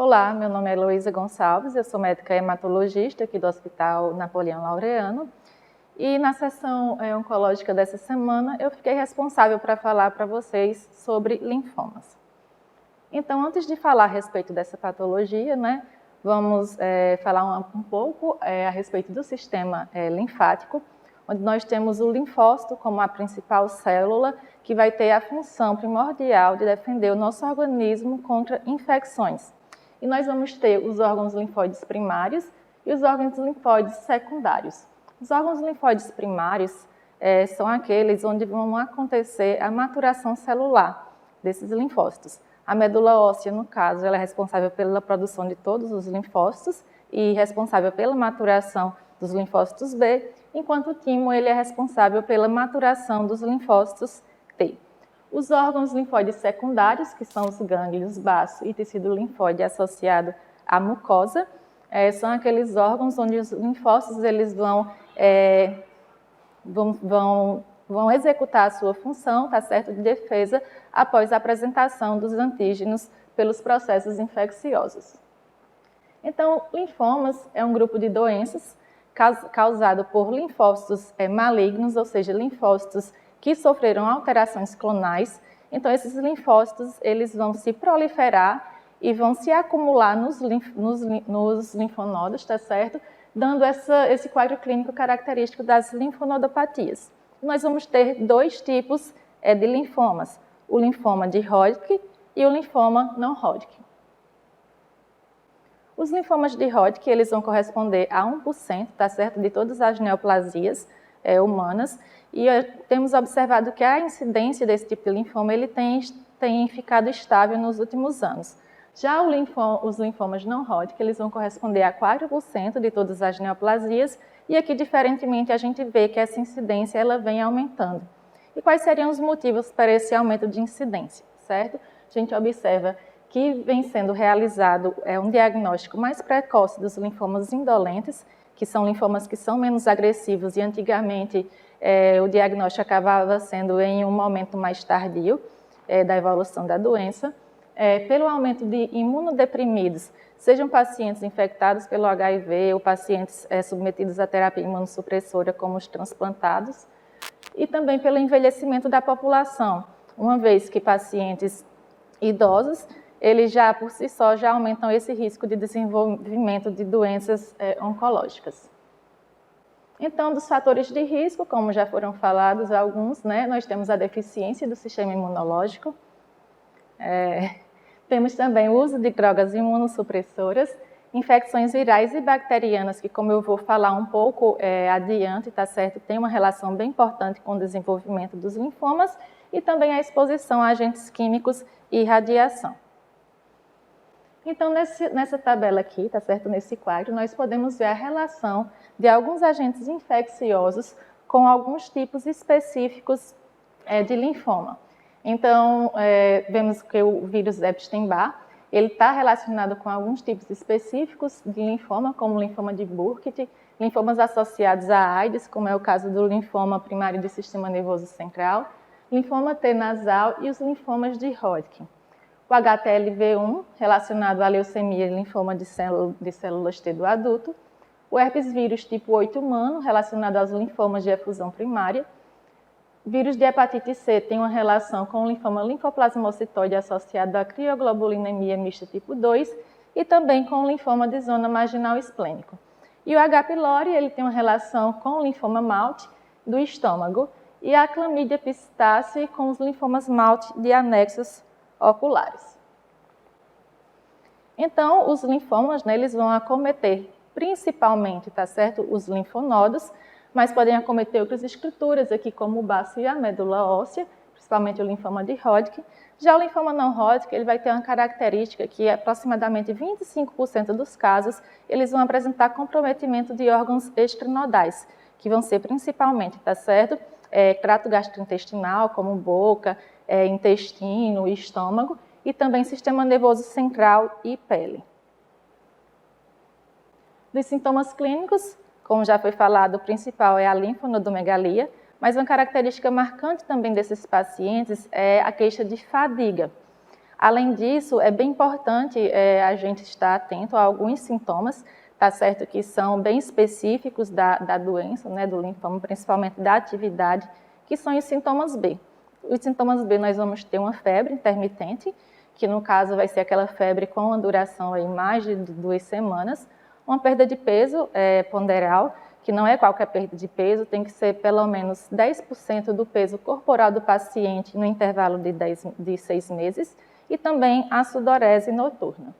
Olá, meu nome é Heloísa Gonçalves, eu sou médica hematologista aqui do Hospital Napoleão Laureano e na sessão oncológica dessa semana eu fiquei responsável para falar para vocês sobre linfomas. Então, antes de falar a respeito dessa patologia, vamos falar um pouco a respeito do sistema linfático, onde nós temos o linfócito como a principal célula que vai ter a função primordial de defender o nosso organismo contra infecções. E nós vamos ter os órgãos linfóides primários e os órgãos linfóides secundários. Os órgãos linfóides primários são aqueles onde vão acontecer a maturação celular desses linfócitos. A medula óssea, no caso, ela é responsável pela produção de todos os linfócitos e responsável pela maturação dos linfócitos B, enquanto o timo ele é responsável pela maturação dos linfócitos T. Os órgãos linfóides secundários, que são os gânglios baço e tecido linfóide associado à mucosa, são aqueles órgãos onde os linfócitos eles vão executar a sua função, tá certo, de defesa após a apresentação dos antígenos pelos processos infecciosos. Então, linfomas é um grupo de doenças causado por linfócitos malignos, ou seja, linfócitos que sofreram alterações clonais. Então, esses linfócitos eles vão se proliferar e vão se acumular nos linfonodos, tá certo? Dando esse quadro clínico característico das linfonodopatias. Nós vamos ter dois tipos de linfomas, o linfoma de Hodgkin e o linfoma não Hodgkin. Os linfomas de Hodgkin eles vão corresponder a 1%, tá certo, de todas as neoplasias humanas, e temos observado que a incidência desse tipo de linfoma ele tem ficado estável nos últimos anos. Já os linfomas não Hodgkin eles vão corresponder a 4% de todas as neoplasias, e aqui, diferentemente, a gente vê que essa incidência ela vem aumentando. E quais seriam os motivos para esse aumento de incidência, certo? A gente observa que vem sendo realizado um diagnóstico mais precoce dos linfomas indolentes, que são linfomas que são menos agressivos e antigamente o diagnóstico acabava sendo em um momento mais tardio da evolução da doença, pelo aumento de imunodeprimidos, sejam pacientes infectados pelo HIV ou pacientes submetidos à terapia imunossupressora como os transplantados, e também pelo envelhecimento da população, uma vez que pacientes idosos eles já por si só já aumentam esse risco de desenvolvimento de doenças oncológicas. Então, dos fatores de risco, como já foram falados alguns, nós temos a deficiência do sistema imunológico, temos também o uso de drogas imunossupressoras, infecções virais e bacterianas, que como eu vou falar um pouco adiante, tá certo, tem uma relação bem importante com o desenvolvimento dos linfomas, e também a exposição a agentes químicos e radiação. Então, nessa tabela aqui, tá certo? Nesse quadro, nós podemos ver a relação de alguns agentes infecciosos com alguns tipos específicos de linfoma. Então, vemos que o vírus Epstein-Barr, ele está relacionado com alguns tipos específicos de linfoma, como o linfoma de Burkitt, linfomas associados à AIDS, como é o caso do linfoma primário do sistema nervoso central, linfoma T nasal e os linfomas de Hodgkin. O HTLV1, relacionado à leucemia e linfoma de células T do adulto. O herpes vírus tipo 8 humano, relacionado aos linfomas de efusão primária. O vírus de hepatite C tem uma relação com o linfoma linfoplasmocitoide associado à crioglobulinemia mista tipo 2 e também com o linfoma de zona marginal esplênico. E o H. pylori ele tem uma relação com o linfoma MALT do estômago e a clamídia pistácea com os linfomas MALT de anexos oculares. Então, os linfomas, eles vão acometer principalmente, tá certo, os linfonodos, mas podem acometer outras estruturas aqui como o baço e a medula óssea, principalmente o linfoma de Hodgkin. Já o linfoma não Hodgkin, ele vai ter uma característica que aproximadamente 25% dos casos, eles vão apresentar comprometimento de órgãos extranodais, que vão ser principalmente, tá certo, trato gastrointestinal, como boca, intestino e estômago, e também sistema nervoso central e pele. Dos sintomas clínicos, como já foi falado, o principal é a linfonodomegalia, mas uma característica marcante também desses pacientes é a queixa de fadiga. Além disso, é bem importante a gente estar atento a alguns sintomas, tá certo, que são bem específicos da doença, né, do linfoma, principalmente da atividade, que são os sintomas B. Os sintomas B, nós vamos ter uma febre intermitente, que no caso vai ser aquela febre com uma duração aí mais de 2 semanas, uma perda de peso ponderal, que não é qualquer perda de peso, tem que ser pelo menos 10% do peso corporal do paciente no intervalo de 6 meses, e também a sudorese noturna.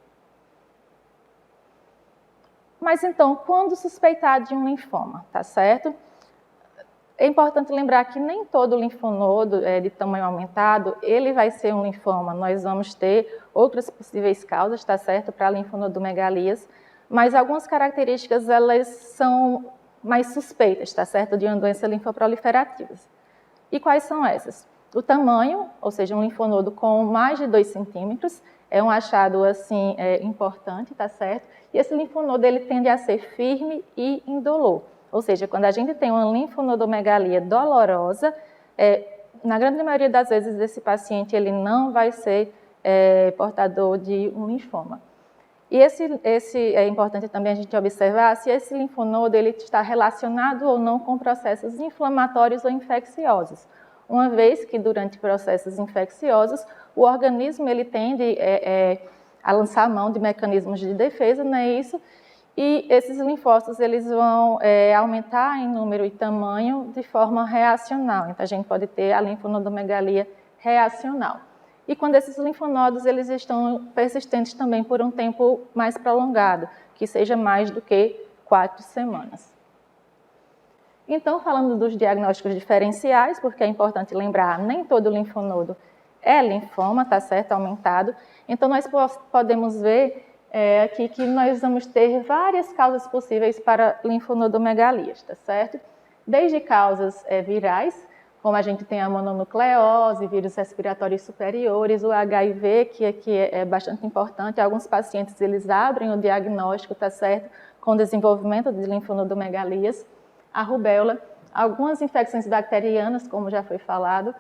Mas então, quando suspeitar de um linfoma, tá certo? É importante lembrar que nem todo linfonodo de tamanho aumentado, ele vai ser um linfoma. Nós vamos ter outras possíveis causas, tá certo, para linfonodomegalias, mas algumas características, elas são mais suspeitas, tá certo, de uma doença linfoproliferativa. E quais são essas? O tamanho, ou seja, um linfonodo com mais de 2 centímetros, é um achado assim importante, tá certo? E esse linfonodo, ele tende a ser firme e indolor. Ou seja, quando a gente tem uma linfonodomegalia dolorosa, na grande maioria das vezes esse paciente ele não vai ser portador de um linfoma. E esse é importante também a gente observar se esse linfonodo ele está relacionado ou não com processos inflamatórios ou infecciosos. Uma vez que durante processos infecciosos, o organismo ele tende a lançar mão de mecanismos de defesa, não é isso? E esses linfócitos eles vão aumentar em número e tamanho de forma reacional. Então, a gente pode ter a linfonodomegalia reacional. E quando esses linfonodos eles estão persistentes também por um tempo mais prolongado, que seja mais do que 4 semanas. Então, falando dos diagnósticos diferenciais, porque é importante lembrar, nem todo linfonodo é linfoma, tá certo, aumentado. Então, nós podemos ver aqui que nós vamos ter várias causas possíveis para linfonodomegalias, tá certo? Desde causas virais, como a gente tem a mononucleose, vírus respiratórios superiores, o HIV, que aqui é bastante importante. Alguns pacientes, eles abrem o diagnóstico, tá certo, com desenvolvimento de linfonodomegalias. A rubéola, algumas infecções bacterianas, como já foi falado,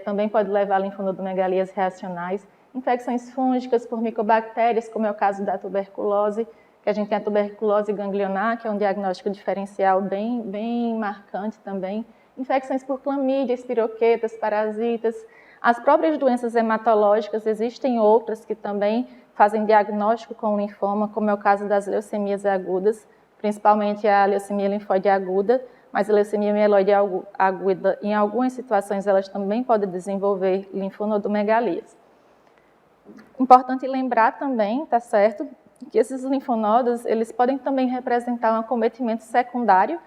também pode levar a linfonodomegalias reacionais. Infecções fúngicas por micobactérias, como é o caso da tuberculose, que a gente tem a tuberculose ganglionar, que é um diagnóstico diferencial bem marcante também. Infecções por clamídia, espiroquetas, parasitas. As próprias doenças hematológicas, existem outras que também fazem diagnóstico com linfoma, como é o caso das leucemias agudas, principalmente a leucemia linfóide aguda, mas a leucemia mieloide aguda, em algumas situações, elas também podem desenvolver linfonodomegalias. Importante lembrar também, tá certo, que esses linfonodos, eles podem também representar um acometimento secundário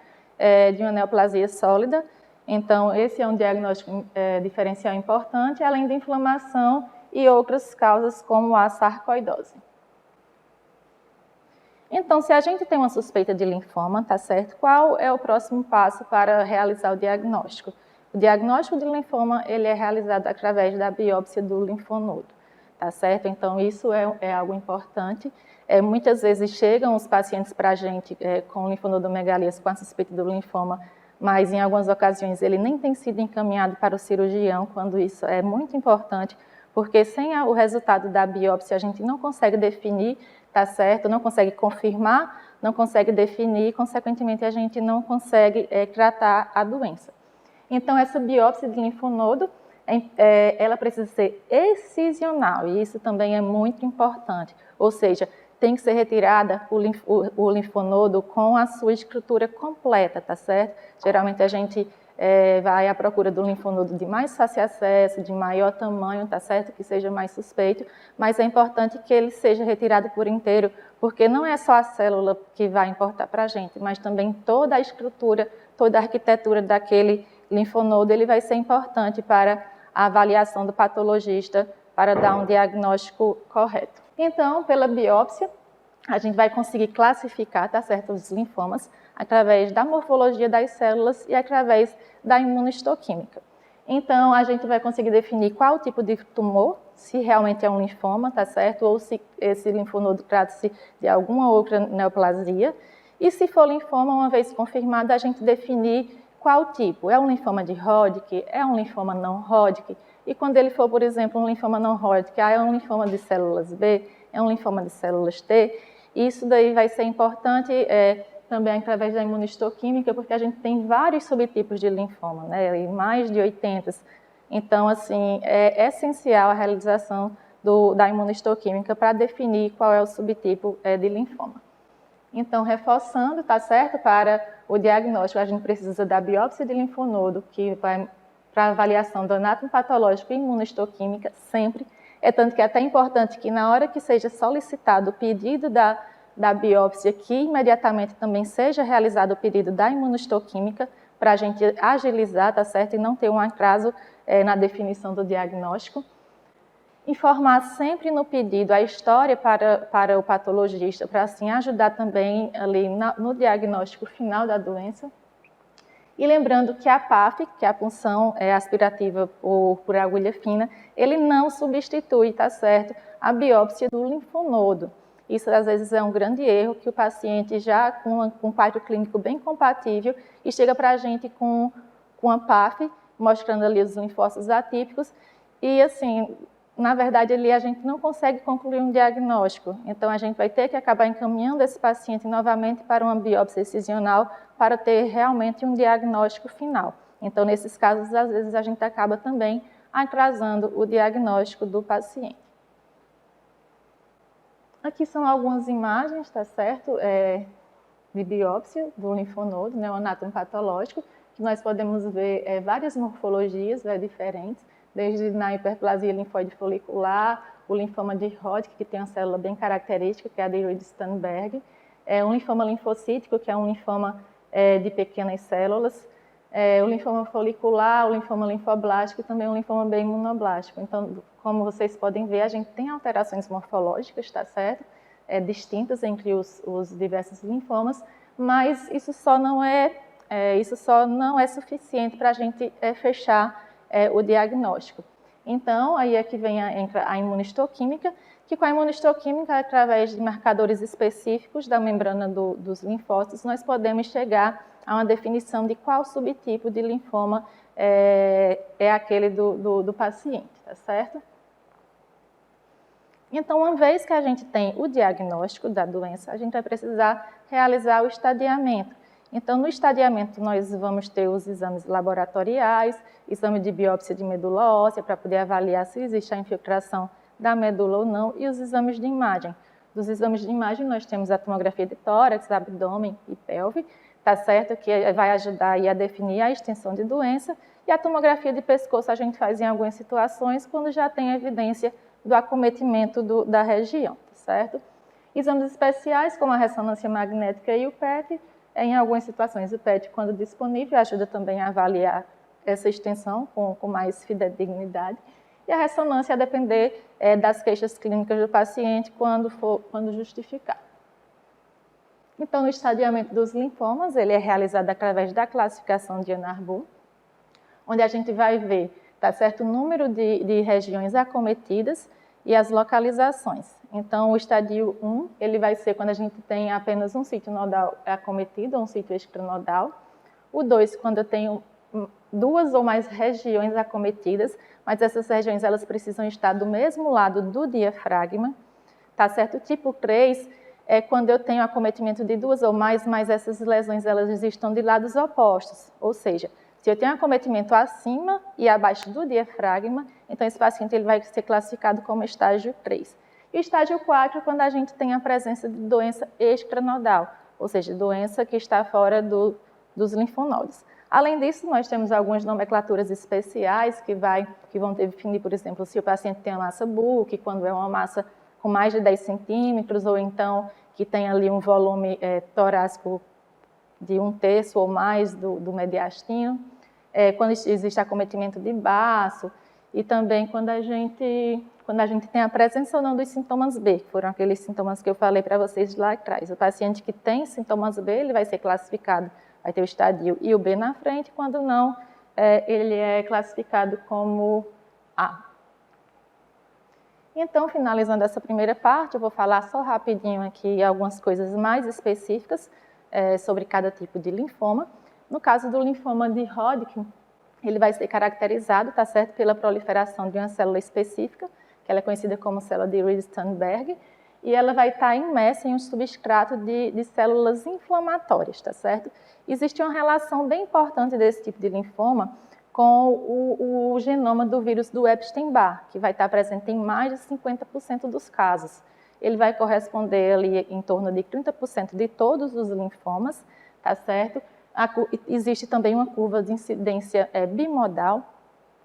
de uma neoplasia sólida. Então, esse é um diagnóstico diferencial importante, além da inflamação e outras causas como a sarcoidose. Então, se a gente tem uma suspeita de linfoma, tá certo? Qual é o próximo passo para realizar o diagnóstico? O diagnóstico de linfoma, ele é realizado através da biópsia do linfonodo, tá certo? Então, isso é algo importante. Muitas vezes chegam os pacientes para a gente com linfonodomegalias com a suspeita do linfoma, mas em algumas ocasiões ele nem tem sido encaminhado para o cirurgião, quando isso é muito importante, porque sem o resultado da biópsia a gente não consegue definir, tá certo? Não consegue confirmar, não consegue definir, consequentemente a gente não consegue tratar a doença. Então essa biópsia de linfonodo, ela precisa ser excisional, e isso também é muito importante, ou seja, tem que ser retirada o linfonodo com a sua estrutura completa, tá certo? Geralmente a gente vai à procura do linfonodo de mais fácil acesso, de maior tamanho, tá certo? Que seja mais suspeito, mas é importante que ele seja retirado por inteiro, porque não é só a célula que vai importar para a gente, mas também toda a estrutura, toda a arquitetura daquele linfonodo, ele vai ser importante para a avaliação do patologista, para dar um diagnóstico correto. Então, pela biópsia, a gente vai conseguir classificar, tá certo, os linfomas através da morfologia das células e através da imunohistoquímica. Então, a gente vai conseguir definir qual tipo de tumor, se realmente é um linfoma, tá certo, ou se esse linfonodo trata-se de alguma outra neoplasia. E se for linfoma, uma vez confirmado, a gente definir qual tipo? É um linfoma de Hodgkin? É um linfoma não Hodgkin? E quando ele for, por exemplo, um linfoma não Hodgkin, é um linfoma de células B? É um linfoma de células T? Isso daí vai ser importante também através da imunistoquímica, porque a gente tem vários subtipos de linfoma, né? E mais de 80. Então, assim, é essencial a realização da imunistoquímica para definir qual é o subtipo de linfoma. Então, reforçando, tá certo? Para o diagnóstico, a gente precisa da biópsia de linfonodo, que vai para avaliação do anátomo patológico e imunistoquímica, sempre. É tanto que é até importante que na hora que seja solicitado o pedido da biópsia, que imediatamente também seja realizado o pedido da imunistoquímica, para a gente agilizar, tá certo? E não ter um atraso na definição do diagnóstico. Informar sempre no pedido a história para o patologista, para assim ajudar também ali no diagnóstico final da doença. E lembrando que a PAF, que é a punção aspirativa por agulha fina, ele não substitui, tá certo, a biópsia do linfonodo. Isso às vezes é um grande erro, que o paciente já com um quadro clínico bem compatível e chega para a gente com a PAF, mostrando ali os linfócitos atípicos, e assim, na verdade, ali a gente não consegue concluir um diagnóstico. Então, a gente vai ter que acabar encaminhando esse paciente novamente para uma biópsia excisional para ter realmente um diagnóstico final. Então, nesses casos, às vezes, a gente acaba também atrasando o diagnóstico do paciente. Aqui são algumas imagens, tá certo? De biópsia do linfonodo, né, o anátomo patológico, que nós podemos ver várias morfologias diferentes, desde na hiperplasia linfóide folicular, o linfoma de Hodgkin, que tem uma célula bem característica, que é a de Reed-Sternberg, um linfoma linfocítico, que é um linfoma de pequenas células, o linfoma folicular, o linfoma linfoblástico e também um linfoma bem imunoblástico. Então, como vocês podem ver, a gente tem alterações morfológicas, tá certo? Distintas entre os diversos linfomas, mas isso só não é suficiente para a gente fechar o diagnóstico. Então, aí é que entra a imunistoquímica, que com a imunistoquímica, através de marcadores específicos da membrana dos linfócitos, nós podemos chegar a uma definição de qual subtipo de linfoma é aquele do paciente, tá certo? Então, uma vez que a gente tem o diagnóstico da doença, a gente vai precisar realizar o estadiamento. Então, no estadiamento, nós vamos ter os exames laboratoriais, exame de biópsia de medula óssea, para poder avaliar se existe a infiltração da medula ou não, e os exames de imagem. Dos exames de imagem, nós temos a tomografia de tórax, abdômen e pelve, tá certo? Que vai ajudar aí a definir a extensão de doença, e a tomografia de pescoço a gente faz em algumas situações, quando já tem evidência do acometimento da região, tá certo? Exames especiais, como a ressonância magnética e o PET, em algumas situações o PET, quando disponível, ajuda também a avaliar essa extensão com mais fidedignidade. E a ressonância a depender das queixas clínicas do paciente, quando justificar. Então, o estadiamento dos linfomas, ele é realizado através da classificação de Ann-Arbor, onde a gente vai ver, tá certo, o número de regiões acometidas e as localizações. Então, o estadio 1, ele vai ser quando a gente tem apenas um sítio nodal acometido, ou um sítio extranodal. O 2, quando eu tenho duas ou mais regiões acometidas, mas essas regiões elas precisam estar do mesmo lado do diafragma, tá certo? O tipo 3 é quando eu tenho acometimento de duas ou mais, mas essas lesões elas estão de lados opostos, ou seja, se eu tenho acometimento acima e abaixo do diafragma, então esse paciente ele vai ser classificado como estágio 3. E o estágio 4 é quando a gente tem a presença de doença extranodal, ou seja, doença que está fora dos linfonodos. Além disso, nós temos algumas nomenclaturas especiais que vão definir, por exemplo, se o paciente tem a massa bulk, quando é uma massa com mais de 10 centímetros, ou então que tem ali um volume torácico de 1/3 ou mais do mediastino, quando existe acometimento de baço, e também quando a gente tem a presença ou não dos sintomas B, que foram aqueles sintomas que eu falei para vocês lá atrás. O paciente que tem sintomas B, ele vai ser classificado, vai ter o estadio e o B na frente, quando não, ele é classificado como A. Então, finalizando essa primeira parte, eu vou falar só rapidinho aqui algumas coisas mais específicas sobre cada tipo de linfoma. No caso do linfoma de Hodgkin, ele vai ser caracterizado, tá certo, pela proliferação de uma célula específica, que ela é conhecida como célula de Reed-Sternberg, e ela vai estar imersa em um substrato de células inflamatórias, tá certo? Existe uma relação bem importante desse tipo de linfoma com o genoma do vírus do Epstein-Barr, que vai estar presente em mais de 50% dos casos. Ele vai corresponder ali em torno de 30% de todos os linfomas, tá certo? Existe também uma curva de incidência bimodal,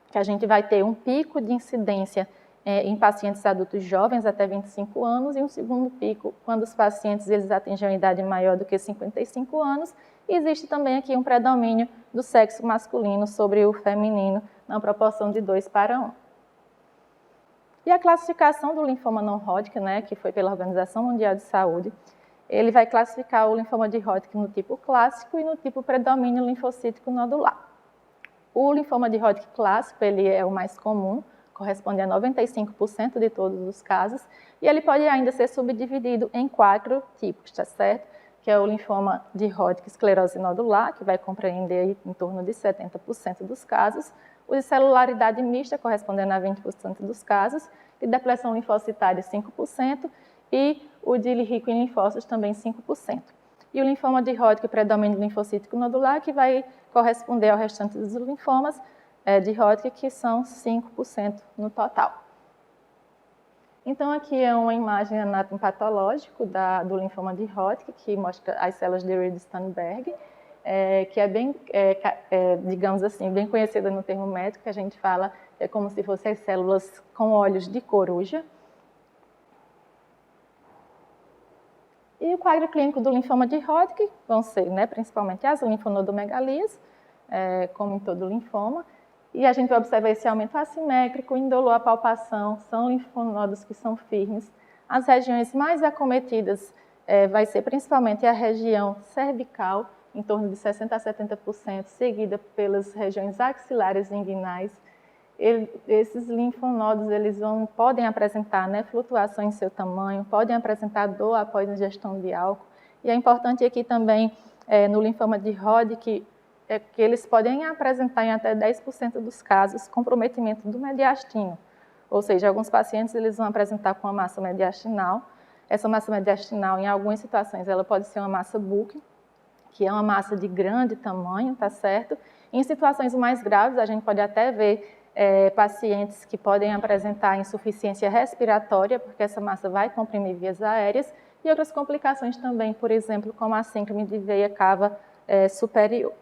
que a gente vai ter um pico de incidência em pacientes adultos jovens até 25 anos e um segundo pico quando os pacientes eles atingem uma idade maior do que 55 anos. E existe também aqui um predomínio do sexo masculino sobre o feminino, na proporção de 2:1. E a classificação do linfoma não Hodgkin, né, que foi pela Organização Mundial de Saúde, ele vai classificar o linfoma de Hodgkin no tipo clássico e no tipo predomínio linfocítico nodular. O linfoma de Hodgkin clássico, ele é o mais comum, corresponde a 95% de todos os casos, e ele pode ainda ser subdividido em 4 tipos, tá certo? Que é o linfoma de Hodgkin esclerose nodular, que vai compreender aí em torno de 70% dos casos, o de celularidade mista, correspondendo a 20% dos casos, e depressão linfocitária 5%, e o de rico em linfócitos também 5%. E o linfoma de Hodgkin predomínio linfocítico nodular, que vai corresponder ao restante dos linfomas de Hodgkin, que são 5% no total. Então, aqui é uma imagem anatomopatológica do linfoma de Hodgkin, que mostra as células de Reed-Sternberg, que é bem, digamos assim, bem conhecida no termo médico, que a gente fala que é como se fossem as células com olhos de coruja. E o quadro clínico do linfoma de Hodgkin vão ser, principalmente as linfonodomegalias, como em todo linfoma, e a gente vai observar esse aumento assimétrico, indolor à palpação, são linfonodos que são firmes. As regiões mais acometidas vai ser principalmente a região cervical, em torno de 60% a 70%, seguida pelas regiões axilares e inguinais. Esses linfonodos eles podem apresentar flutuação em seu tamanho, podem apresentar dor após ingestão de álcool. E é importante aqui também, no linfoma de Hodgkin, que eles podem apresentar em até 10% dos casos comprometimento do mediastino. Ou seja, alguns pacientes eles vão apresentar com uma massa mediastinal. Essa massa mediastinal, em algumas situações, ela pode ser uma massa Buch, que é uma massa de grande tamanho, tá certo? Em situações mais graves, a gente pode até ver pacientes que podem apresentar insuficiência respiratória, porque essa massa vai comprimir vias aéreas, e outras complicações também, por exemplo, como a síndrome de veia cava superior.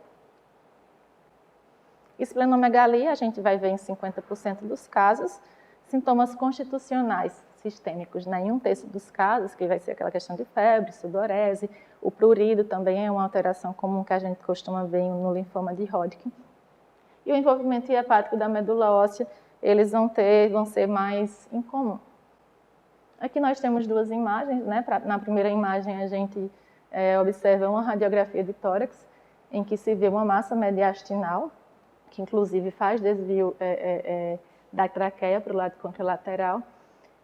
Esplenomegalia, a gente vai ver em 50% dos casos, sintomas constitucionais sistêmicos, em 1/3 dos casos, que vai ser aquela questão de febre, sudorese, o prurido também é uma alteração comum que a gente costuma ver no linfoma de Hodgkin. E o envolvimento hepático da medula óssea, eles vão ser mais incomum. Aqui nós temos 2 imagens, Na primeira imagem a gente observa uma radiografia de tórax, em que se vê uma massa mediastinal, que inclusive faz desvio da traqueia para o lado contralateral.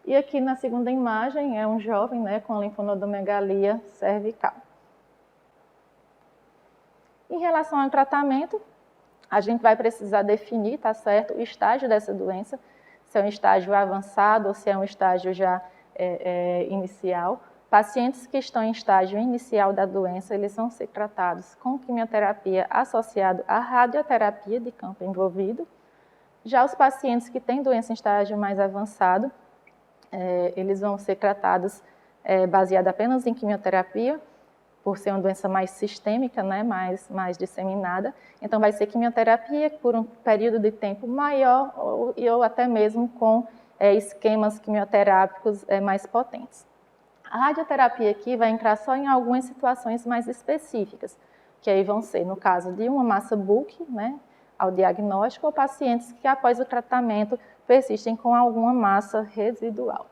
E aqui na segunda imagem é um jovem com linfonodomegalia cervical. Em relação ao tratamento, a gente vai precisar definir, tá certo, o estágio dessa doença, se é um estágio avançado ou se é um estágio já inicial. Pacientes que estão em estágio inicial da doença, eles vão ser tratados com quimioterapia associado à radioterapia de campo envolvido. Já os pacientes que têm doença em estágio mais avançado, eles vão ser tratados baseado apenas em quimioterapia, por ser uma doença mais sistêmica, mais disseminada. Então, vai ser quimioterapia por um período de tempo maior ou até mesmo com esquemas quimioterápicos mais potentes. A radioterapia aqui vai entrar só em algumas situações mais específicas, que aí vão ser, no caso de uma massa Buch, ao diagnóstico, ou pacientes que após o tratamento persistem com alguma massa residual.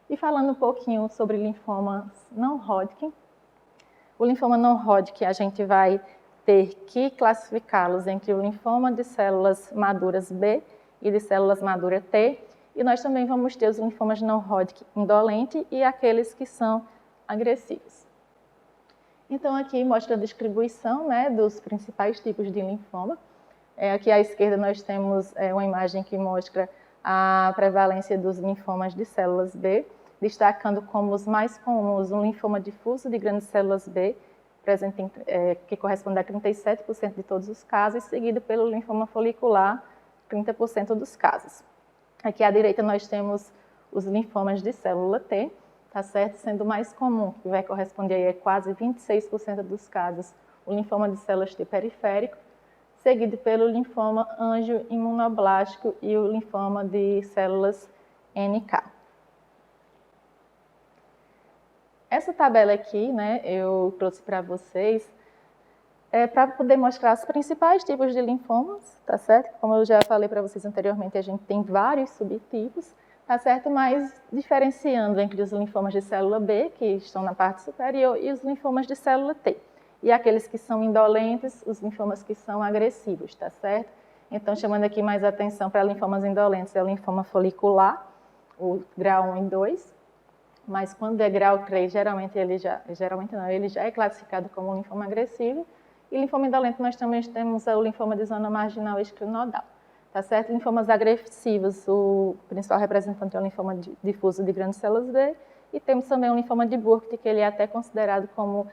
E falando um pouquinho sobre linfomas não Hodgkin, o linfoma não Hodgkin a gente vai ter que classificá-los entre o linfoma de células maduras B e de células maduras T, e nós também vamos ter os linfomas não Hodgkin indolente e aqueles que são agressivos. Em Então, aqui mostra a distribuição, né, dos principais tipos de linfoma. Aqui à esquerda nós temos uma imagem que mostra a prevalência dos linfomas de células B, destacando como os mais comuns o linfoma difuso de grandes células B, presente que corresponde a 37% de todos os casos, seguido pelo linfoma folicular, 30% dos casos. Aqui à direita nós temos os linfomas de célula T, tá certo? Sendo o mais comum, que vai corresponder a quase 26% dos casos, o linfoma de células T periférico, seguido pelo linfoma angioimunoblástico e o linfoma de células NK. Essa tabela aqui, né, eu trouxe para vocês, para poder mostrar os principais tipos de linfomas, tá certo? Como eu já falei para vocês anteriormente, a gente tem vários subtipos, tá certo? Mas diferenciando entre os linfomas de célula B, que estão na parte superior, e os linfomas de célula T. E aqueles que são indolentes, os linfomas que são agressivos, tá certo? Então, chamando aqui mais atenção para linfomas indolentes, é o linfoma folicular, o grau 1 e 2, mas quando é grau 3, ele já é classificado como linfoma agressivo. E linfoma indolente nós também temos o linfoma de zona marginal extranodal, tá certo? Linfomas agressivos, o principal representante é o linfoma difuso de grandes células B, e temos também o linfoma de Burkitt, que ele é até considerado como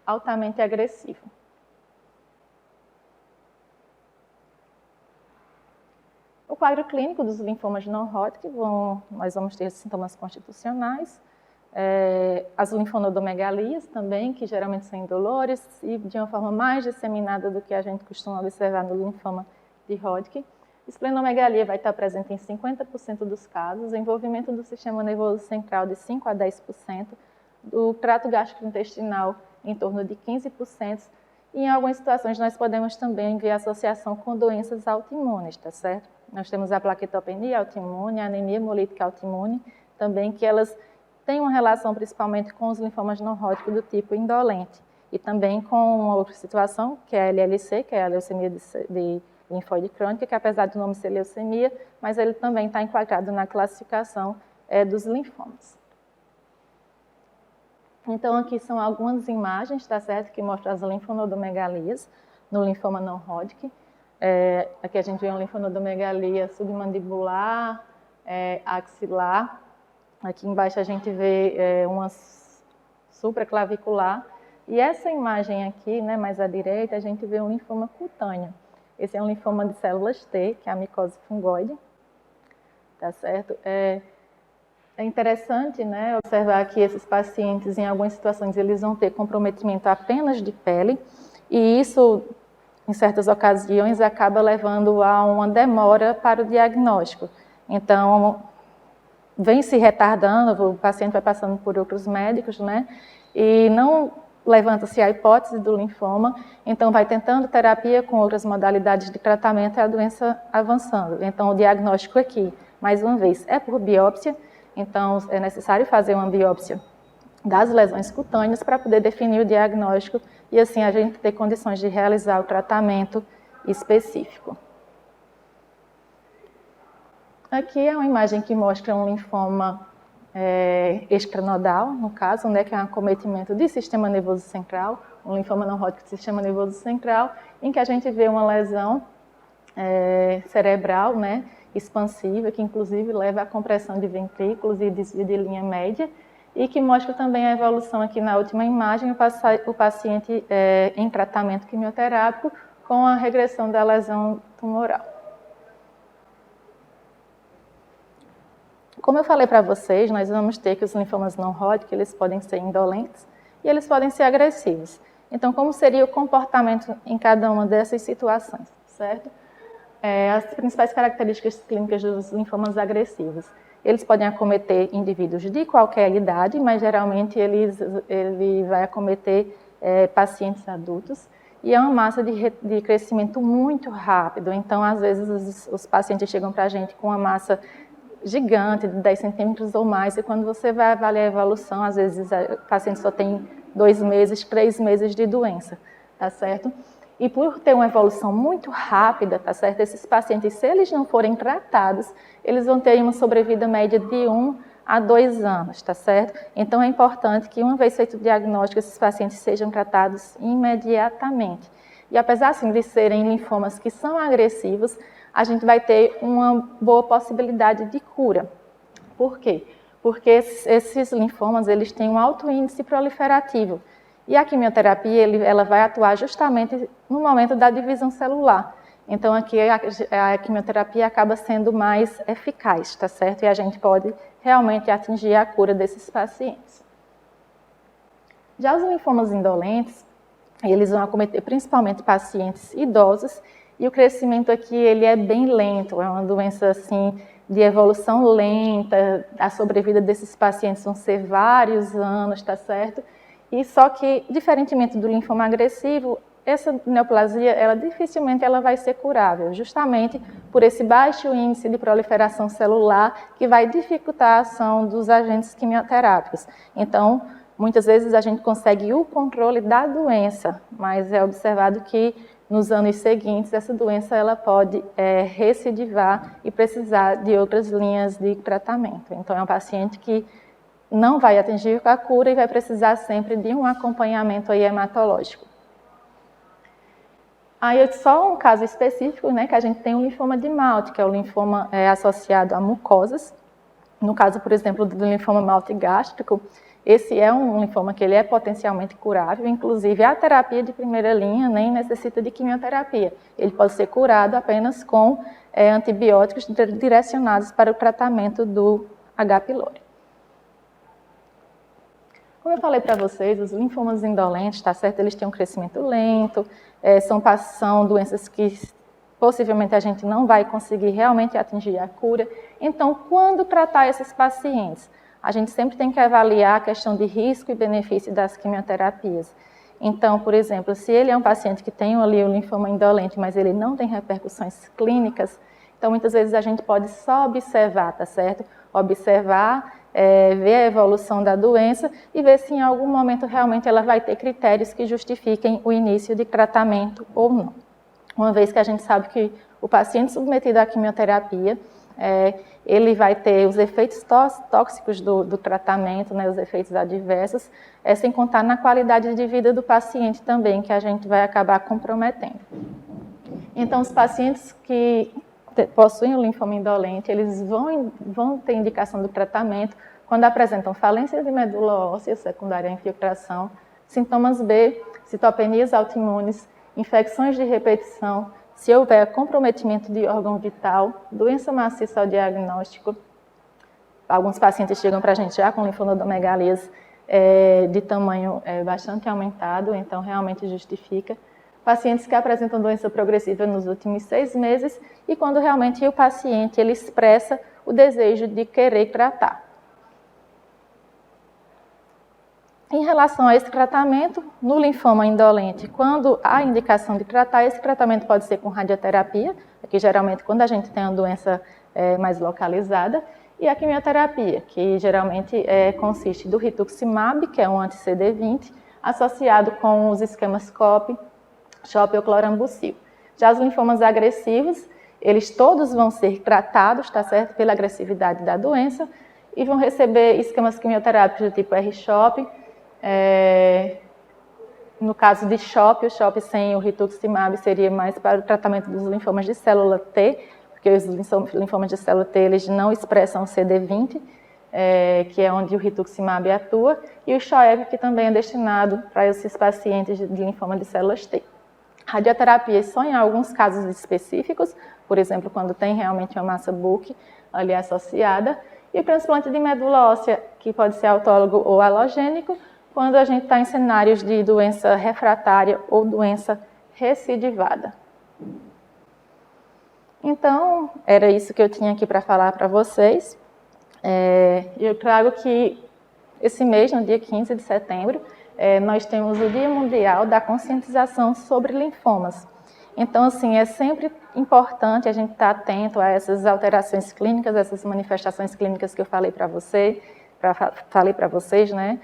altamente agressivo. O quadro clínico dos linfomas não-Hodgkin, nós vamos ter sintomas constitucionais, as linfonodomegalias também, que geralmente são indolores e de uma forma mais disseminada do que a gente costuma observar no linfoma de Hodgkin. Esplenomegalia vai estar presente em 50% dos casos, envolvimento do sistema nervoso central de 5 a 10%, do trato gastrointestinal em torno de 15%, e em algumas situações nós podemos também ver associação com doenças autoimunes, tá certo? Nós temos a plaquetopenia autoimune, a anemia hemolítica autoimune, também que elas têm uma relação principalmente com os linfomas não-Hodgkin do tipo indolente, e também com uma outra situação, que é a LLC, que é a leucemia de linfóide crônica, que apesar do nome ser leucemia, mas ele também está enquadrado na classificação dos linfomas. Então, aqui são algumas imagens, tá certo, que mostram as linfonodomegalias no linfoma não-Hodgkin. Aqui a gente vê uma linfonodomegalia submandibular, axilar. Aqui embaixo a gente vê uma supraclavicular. E essa imagem aqui, né, mais à direita, a gente vê um linfoma cutâneo. Esse é um linfoma de células T, que é a micose fungoide, tá certo? É interessante, né, observar que esses pacientes, em algumas situações, eles vão ter comprometimento apenas de pele, e isso, em certas ocasiões, acaba levando a uma demora para o diagnóstico. Então, vem se retardando, o paciente vai passando por outros médicos, né, e não levanta-se a hipótese do linfoma, então vai tentando terapia com outras modalidades de tratamento e a doença avançando. Então, o diagnóstico aqui, mais uma vez, é por biópsia. Então, é necessário fazer uma biópsia das lesões cutâneas para poder definir o diagnóstico e, assim, a gente ter condições de realizar o tratamento específico. Aqui é uma imagem que mostra um linfoma extranodal, no caso, né, que é um acometimento do sistema nervoso central, um linfoma não-Hodgkin do sistema nervoso central, em que a gente vê uma lesão cerebral, né, expansiva, que inclusive leva à compressão de ventrículos e desvio de linha média, e que mostra também a evolução aqui na última imagem, o paciente em tratamento quimioterápico com a regressão da lesão tumoral. Como eu falei para vocês, nós vamos ter que os linfomas não-Hodgkin, eles podem ser indolentes e eles podem ser agressivos. Então, como seria o comportamento em cada uma dessas situações, certo? As principais características clínicas dos linfomas agressivos. Eles podem acometer indivíduos de qualquer idade, mas geralmente ele vai acometer pacientes adultos, e é uma massa de crescimento muito rápido. Então, às vezes, os pacientes chegam para a gente com uma massa gigante, de 10 centímetros ou mais, e quando você vai avaliar a evolução, às vezes o paciente só tem 2 meses, 3 meses de doença, tá certo? E por ter uma evolução muito rápida, tá certo? Esses pacientes, se eles não forem tratados, eles vão ter uma sobrevida média de 1 a 2 anos, tá certo? Então é importante que, uma vez feito o diagnóstico, esses pacientes sejam tratados imediatamente. E apesar assim, de serem linfomas que são agressivos, a gente vai ter uma boa possibilidade de cura. Por quê? Porque esses linfomas eles têm um alto índice proliferativo. E a quimioterapia ela vai atuar justamente no momento da divisão celular. Então aqui a quimioterapia acaba sendo mais eficaz, tá certo? E a gente pode realmente atingir a cura desses pacientes. Já os linfomas indolentes, eles vão acometer principalmente pacientes idosos, e o crescimento aqui ele é bem lento, é uma doença assim de evolução lenta, a sobrevida desses pacientes vão ser vários anos, tá certo? E só que, diferentemente do linfoma agressivo, essa neoplasia, dificilmente ela vai ser curável, justamente por esse baixo índice de proliferação celular que vai dificultar a ação dos agentes quimioterápicos. Então, muitas vezes a gente consegue o controle da doença, mas é observado que nos anos seguintes essa doença ela pode recidivar e precisar de outras linhas de tratamento. Então, é um paciente que não vai atingir a cura e vai precisar sempre de um acompanhamento hematológico. Aí, só um caso específico, né, que a gente tem o linfoma de Malte, que é o linfoma associado a mucosas. No caso, por exemplo, do linfoma Malte gástrico, esse é um linfoma que ele é potencialmente curável, inclusive a terapia de primeira linha nem necessita de quimioterapia. Ele pode ser curado apenas com antibióticos direcionados para o tratamento do H. pylori. Como eu falei para vocês, os linfomas indolentes, tá certo? Eles têm um crescimento lento, são doenças que possivelmente a gente não vai conseguir realmente atingir a cura. Então, quando tratar esses pacientes? A gente sempre tem que avaliar a questão de risco e benefício das quimioterapias. Então, por exemplo, se ele é um paciente que tem ali o linfoma indolente, mas ele não tem repercussões clínicas, então muitas vezes a gente pode só observar, tá certo? Observar, ver a evolução da doença e ver se em algum momento realmente ela vai ter critérios que justifiquem o início de tratamento ou não. Uma vez que a gente sabe que o paciente submetido à quimioterapia, ele vai ter os efeitos tóxicos do tratamento, né, os efeitos adversos, sem contar na qualidade de vida do paciente também, que a gente vai acabar comprometendo. Então, os pacientes que possuem o linfoma indolente, eles vão ter indicação do tratamento quando apresentam falência de medula óssea secundária à infiltração, sintomas B, citopenias autoimunes, infecções de repetição, se houver comprometimento de órgão vital, doença maciça ao diagnóstico. Alguns pacientes chegam para a gente já com linfonodomegalias de tamanho bastante aumentado, então realmente justifica. Pacientes que apresentam doença progressiva nos últimos 6 meses e quando realmente o paciente ele expressa o desejo de querer tratar. Em relação a esse tratamento, no linfoma indolente, quando há indicação de tratar, esse tratamento pode ser com radioterapia, que geralmente quando a gente tem uma doença mais localizada, e a quimioterapia, que geralmente consiste do rituximab, que é um anti-CD20, associado com os esquemas COP, CHOP ou clorambucil. Já os linfomas agressivos, eles todos vão ser tratados, tá certo, pela agressividade da doença, e vão receber esquemas quimioterápicos do tipo R-CHOP. No caso de CHOP, o CHOP sem o rituximab seria mais para o tratamento dos linfomas de célula T, porque os linfomas de célula T eles não expressam o CD20, que é onde o rituximab atua, e o CHOEV, que também é destinado para esses pacientes de linfoma de células T. Radioterapia só em alguns casos específicos, por exemplo, quando tem realmente uma massa bulk ali associada, e o transplante de medula óssea, que pode ser autólogo ou alogênico, quando a gente está em cenários de doença refratária ou doença recidivada. Então, era isso que eu tinha aqui para falar para vocês. Eu trago que esse mês, no dia 15 de setembro, nós temos o Dia Mundial da Conscientização sobre Linfomas. Então, assim, é sempre importante a gente estar atento a essas alterações clínicas, essas manifestações clínicas que eu falei para vocês, né,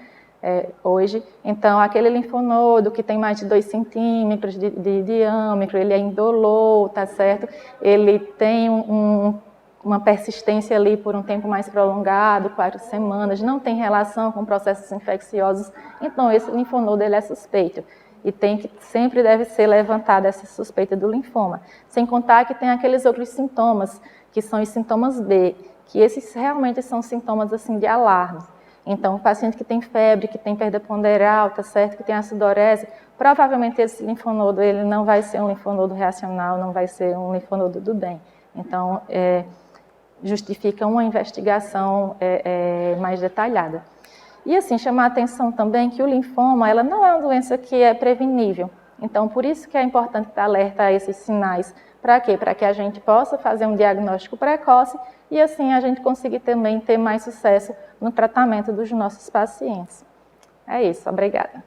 hoje. Então, aquele linfonodo que tem mais de 2 centímetros de diâmetro, ele é indolor, tá certo? Ele tem uma persistência ali por um tempo mais prolongado, 4 semanas, não tem relação com processos infecciosos, então esse linfonodo ele é suspeito. E sempre deve ser levantada essa suspeita do linfoma. Sem contar que tem aqueles outros sintomas, que são os sintomas B, que esses realmente são sintomas assim, de alarme. Então, o paciente que tem febre, que tem perda ponderal, tá certo? Que tem acidorese, provavelmente esse linfonodo ele não vai ser um linfonodo reacional, não vai ser um linfonodo do bem. Então, justifica uma investigação mais detalhada. E assim, chamar a atenção também que o linfoma, ela não é uma doença que é prevenível. Então, por isso que é importante estar alerta a esses sinais. Para quê? Para que a gente possa fazer um diagnóstico precoce e assim a gente conseguir também ter mais sucesso no tratamento dos nossos pacientes. É isso, obrigada.